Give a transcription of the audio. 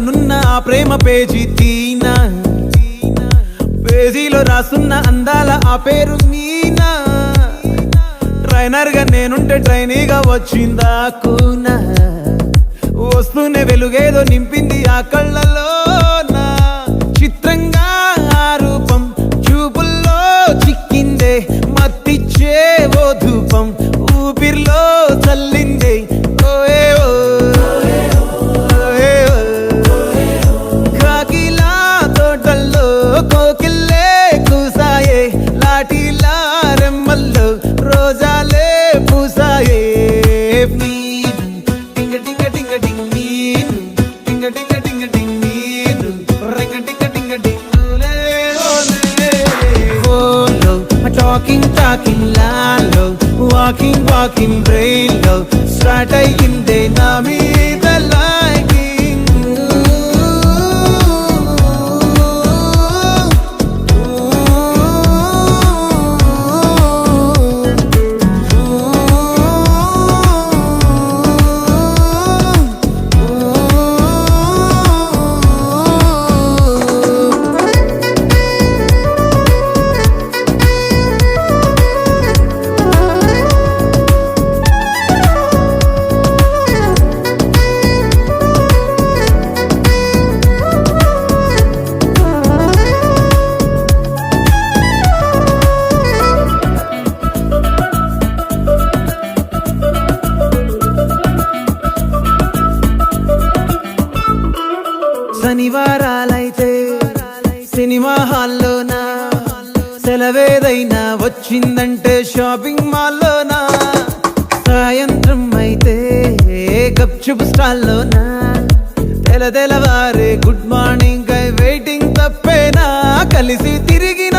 నున్న ఆ ప్రేమ పేజీ తీనా, పేజీలో రాసున్న అందాల ఆ పేరు మీనా. ట్రైనర్ గా నేనుంటే ట్రైనీగా వచ్చిందా కూనా, వస్తూనే వెలుగేదో నింపింది ఆ కళ్ళలోన. చిత్రంగా ఆ రూపం చూపుల్లో చిక్కిందే, మత్తిచ్చే ఓ ధూపం ఊపిరిలో చల్లిందే. కాకిలా తోటల్లో కోకిల్లే కూసాయే, లాఠీలా రెమ్మల్లో రోజాలే పూసాయే. టింగ టింగ టింగ టింగ్ నీరు, టింగ టింగ టింగ టింగ్ నీరు, రింగ టింగ టింగ టింగులే ఓలే. ఫోన్లో టాకింగ్ టాకింగ్ లాలో, వాకింగ్ వాకింగ్ బ్రెయిన్లో స్టార్ట్ అయ్యిందే నా మీద లైకింగ్. శనివారాలైతే సినిమా హాల్లోనా, సెలవేదైనా వచ్చిందంటే షాపింగ్ మాల్లోనా, సాయంత్రం అయితే గప్చుప్ స్టాల్లోనా, తెలవారే గుడ్ మార్నింగ్ వెయిటింగ్ తప్పేనా, కలిసి తిరిగిన